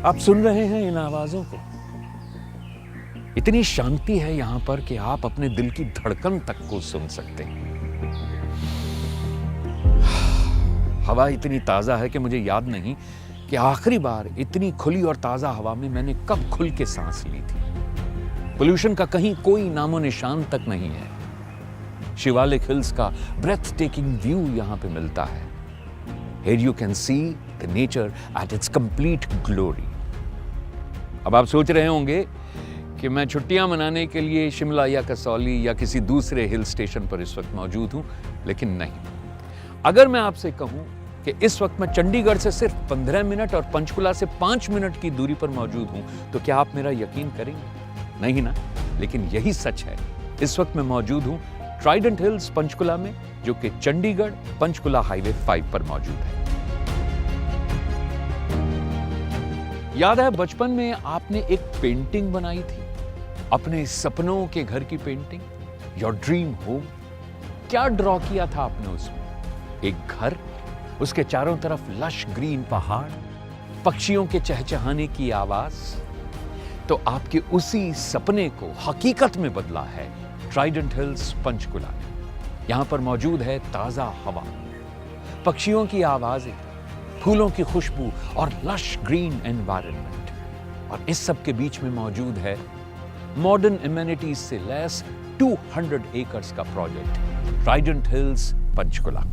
आप सुन रहे हैं इन आवाजों को? इतनी शांति है यहां पर कि आप अपने दिल की धड़कन तक को सुन सकते हैं। हवा इतनी ताजा है कि मुझे याद नहीं कि आखिरी बार इतनी खुली और ताजा हवा में मैंने कब खुल के सांस ली थी। पोल्यूशन का कहीं कोई नामो निशान तक नहीं है। शिवालिक हिल्स का ब्रेथ टेकिंग व्यू यहां पे मिलता है। Here you can see the nature at its complete glory. अब आप सोच रहे होंगे कि मैं छुट्टियां मनाने के लिए शिमला या कसौली या किसी दूसरे हिल स्टेशन पर इस वक्त मौजूद हूं, लेकिन नहीं। अगर मैं आपसे कहूं कि इस वक्त मैं चंडीगढ़ से सिर्फ 15 मिनट और पंचकुला से 5 मिनट की दूरी पर मौजूद हूं, तो क्या आप मेरा यकीन करेंगे? नहीं ना, लेकिन यही सच है। इस वक्त मैं मौजूद हूं ट्राइडेंट हिल्स पंचकुला में, जो कि चंडीगढ़ पंचकुला हाईवे 5 पर मौजूद है। याद है बचपन में आपने एक पेंटिंग बनाई थी, अपने सपनों के घर की पेंटिंग, योर ड्रीम होम। क्या ड्रॉ किया था आपने उसमें? एक घर, उसके चारों तरफ लश ग्रीन पहाड़, पक्षियों के चहचहाने की आवाज। तो आपके उसी सपने को हकीकत में बदला है ट्राइडेंट हिल्स पंचकुला में। यहां पर मौजूद है ताजा हवा, पक्षियों की आवाजें, फूलों की खुशबू और लश ग्रीन एनवायरनमेंट। और इस सब के बीच में मौजूद है मॉडर्न एमेनिटीज से लैस 200 एकर्स का project Trident Hills Panchkula.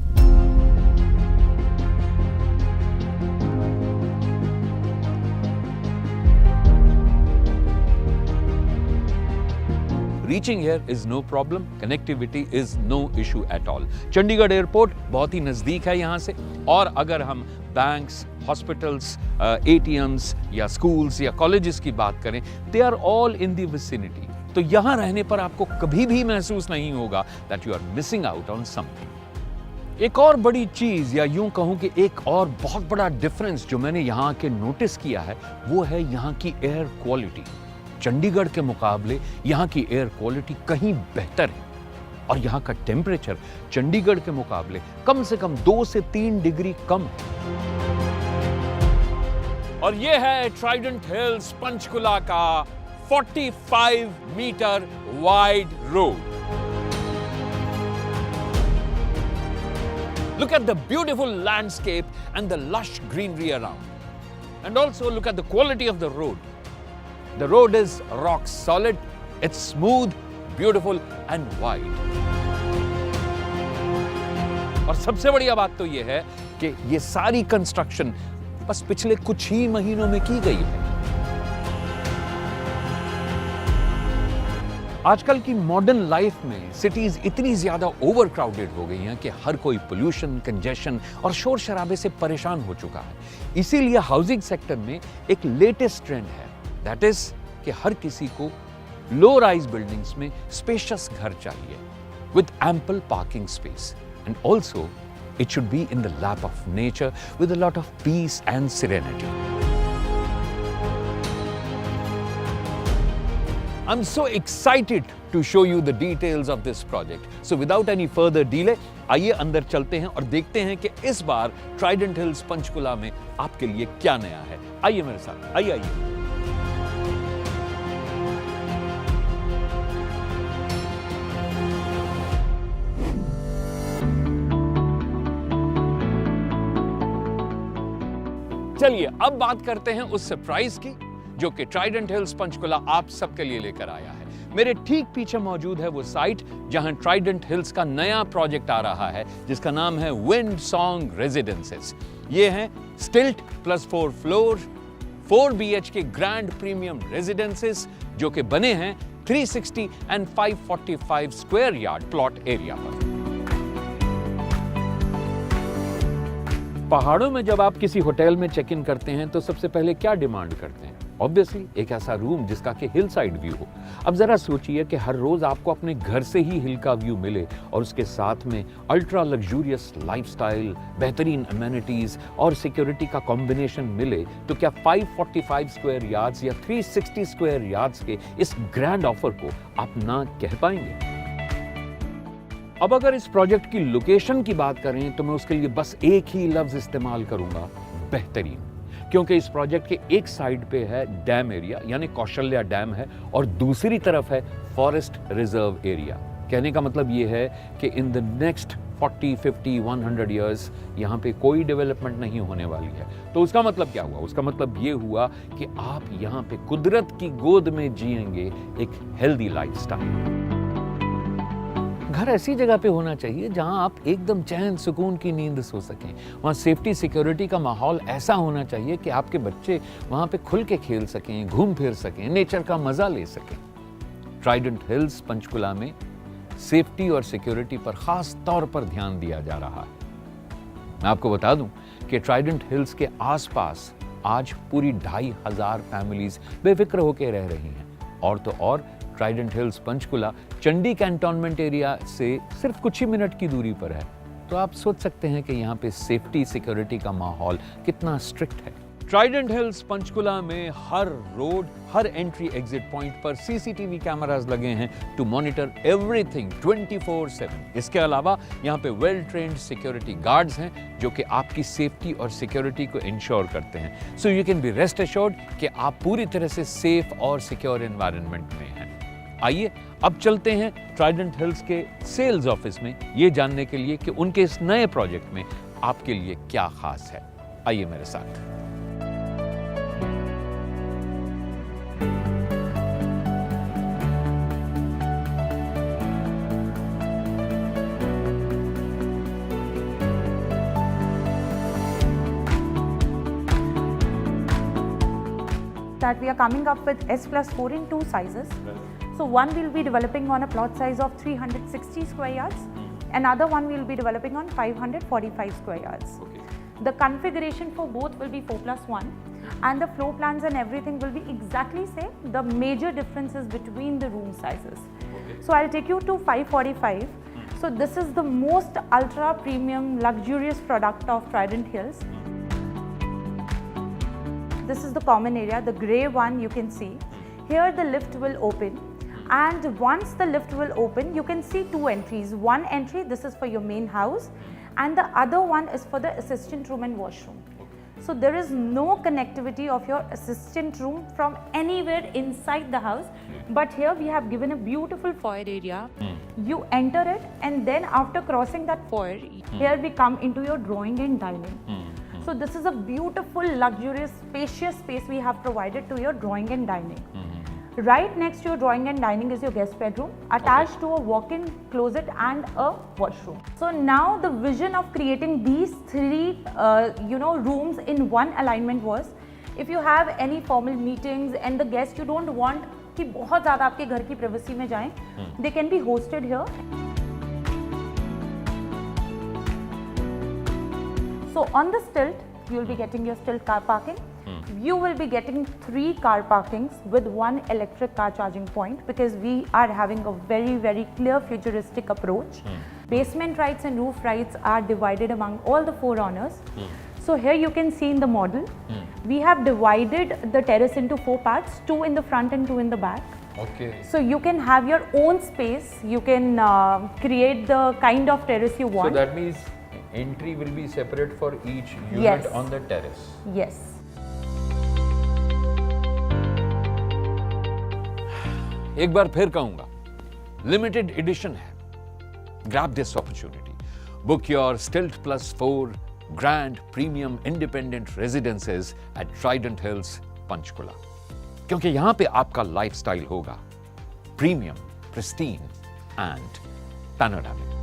Reaching here is no problem. Connectivity is no issue at all. Chandigarh airport बहुत ही नजदीक है यहाँ से, और अगर हम बैंक्स, हॉस्पिटल्स, ATMs या स्कूल्स या कॉलेजेस की बात करें, they are all in the vicinity. तो यहाँ रहने पर आपको कभी भी महसूस नहीं होगा that you are missing out on something. एक और बड़ी चीज, या यूं कहूं कि एक और बहुत बड़ा डिफरेंस जो मैंने यहाँ के नोटिस किया है, वो है यहाँ की एयर क्वालिटी। चंडीगढ़ के मुकाबले यहाँ की एयर क्वालिटी कहीं बेहतर है, और यहाँ का टेम्परेचर चंडीगढ़ के मुकाबले कम से कम 2 से 3 डिग्री कम है। और ये है ट्राइडेंट हिल्स पंचकुला का 45 metre wide road. Look at the beautiful landscape and the lush greenery around. And also look at the quality of the road. The road is rock solid, it's smooth, beautiful and wide. और सबसे बढ़िया बात तो यह है कि ये सारी कंस्ट्रक्शन बस पिछले कुछ ही महीनों में की गई है। आजकल की मॉडर्न लाइफ में सिटीज इतनी ज्यादा ओवरक्राउडेड हो गई हैं कि हर कोई पोल्यूशन, कंजेशन और शोर शराबे से परेशान हो चुका है। इसीलिए हाउसिंग सेक्टर में एक लेटेस्ट ट्रेंड है, दैट इज कि हर किसी को लो राइज बिल्डिंग्स में स्पेशियस घर चाहिए with ample parking space, and also it should be in the lap of nature with a lot of peace and serenity. I'm so excited to show you the details of this project. So without any further delay, आइए अंदर चलते हैं और देखते हैं कि इस बार Trident Hills Panchkula में आपके लिए क्या नया है। आइए मेरे साथ, आइए आइए। चलिए अब बात करते हैं उस सरप्राइज की जो कि ट्राइडेंट हिल्स पंचकुला आप सबके लिए लेकर आया है। मेरे ठीक पीछे मौजूद है वो साइट जहां ट्राइडेंट हिल्स का नया प्रोजेक्ट आ रहा है, जिसका नाम है विंड सॉन्ग रेजिडेंसेस। ये हैं स्टिल्ट plus 4 floor 4 BHK grand premium residences, जो कि बने हैं 360 and 545 square yard plot area पर। पहाड़ों में जब आप किसी होटल में चेक इन करते हैं तो सबसे पहले क्या डिमांड करते हैं? ऑब्वियसली एक ऐसा रूम जिसका कि हिल साइड व्यू हो। अब जरा सोचिए कि हर रोज आपको अपने घर से ही हिल का व्यू मिले और उसके साथ में अल्ट्रा लग्जूरियस लाइफस्टाइल, बेहतरीन अमेनिटीज और सिक्योरिटी का कॉम्बिनेशन मिले, तो क्या 545 स्क्वायर यार्ड्स या 360 स्क्वायर यार्ड्स के इस ग्रैंड ऑफर को आप ना कह पाएंगे? अब अगर इस प्रोजेक्ट की लोकेशन की बात करें तो मैं उसके लिए बस एक ही लफ्ज इस्तेमाल करूंगा, बेहतरीन। क्योंकि इस प्रोजेक्ट के एक साइड पे है डैम एरिया यानी कौशल्या डैम है और दूसरी तरफ है फॉरेस्ट रिजर्व एरिया। कहने का मतलब ये है कि इन द नेक्स्ट 40, 50, 100 ईयर्स यहाँ पे कोई डेवलपमेंट नहीं होने वाली है। तो उसका मतलब क्या हुआ? उसका मतलब ये हुआ कि आप यहाँ पे कुदरत की गोद में जिएंगे एक हेल्दी लाइफस्टाइल। घर ऐसी जगह पे होना चाहिए जहां आप एकदम चैन सुकून की नींद सो सकें। वहां सेफ्टी सिक्योरिटी का माहौल ऐसा होना चाहिए कि आपके बच्चे वहां पे खुल के खेल सकें, घूम फिर सकें, नेचर का मजा ले सकें। ट्राइडेंट हिल्स पंचकुला में सेफ्टी और सिक्योरिटी पर खास तौर पर ध्यान दिया जा रहा है। मैं आपको बता दूं कि ट्राइडेंट हिल्स के आसपास आज पूरी 2500 फैमिलीज बेफिक्र होकर रह रही हैं। और तो और Trident Hills Panchkula Chandi cantonment area से सिर्फ कुछ ही मिनट की दूरी पर है। तो आप सोच सकते हैं कि यहाँ पे सेफ्टी सिक्योरिटी का माहौल कितना स्ट्रिक्ट है। ट्राइडेंट हिल्स पंचकुला में हर रोड, हर एंट्री एग्जिट पॉइंट पर सीसीटीवी कैमरास लगे हैं टू मॉनिटर एवरीथिंग 24/7। इसके अलावा यहाँ पे वेल ट्रेन्ड सिक्योरिटी गार्ड्स हैं जो कि आपकी सेफ्टी और सिक्योरिटी को इंश्योर करते हैं। So you can be rest assured कि आप पूरी तरह से सेफ और सिक्योर एनवायरनमेंट में हैं। आइए अब चलते हैं ट्राइडेंट हिल्स के सेल्स ऑफिस में ये जानने के लिए कि उनके इस नए प्रोजेक्ट में आपके लिए क्या खास है। आइए मेरे साथ। That we are coming up with S+4 in 2 sizes. So one will be developing on a plot size of 360 square yards. Another one will be developing on 545 square yards. The configuration for both will be 4+1 and the floor plans and everything will be exactly same. The major difference is between the room sizes. So I'll take you to 545. So this is the most ultra premium luxurious product of Trident Hills. This is the common area, the grey one you can see. Here the lift will open and once the lift will open you can see 2 entries. One entry, this is for your main house and the other one is for the assistant room and washroom. So there is no connectivity of your assistant room from anywhere inside the house, but here we have given a beautiful foyer area. You enter it and then after crossing that foyer, here we come into your drawing and dining. So this is a beautiful, luxurious, spacious space we have provided to your drawing and dining. Right next to your drawing and dining is your guest bedroom, attached to a walk-in closet and a washroom. So now the vision of creating these 3 rooms in one alignment was, if you have any formal meetings and the guests you don't want कि बहुत ज़्यादा आपके घर की privacy में जाएं, they can be hosted here. So on the stilt, you will be getting your stilt car parking. You will be getting 3 car parkings with 1 electric car charging point because we are having a very, very clear futuristic approach. Basement rights and roof rights are divided among all the 4 owners. So here you can see in the model, we have divided the terrace into 4 parts, 2 in the front and 2 in the back. Okay. So you can have your own space, you can create the kind of terrace you want. So that means entry will be separate for each unit Yes. on the terrace. Yes. एक बार फिर कहूंगा, limited edition है। Grab this opportunity, book your stilt +4 grand premium independent residences at Trident Hills Panchkula, क्योंकि यहां पे आपका lifestyle होगा प्रीमियम, प्रिस्टीन एंड पैनोरामिक।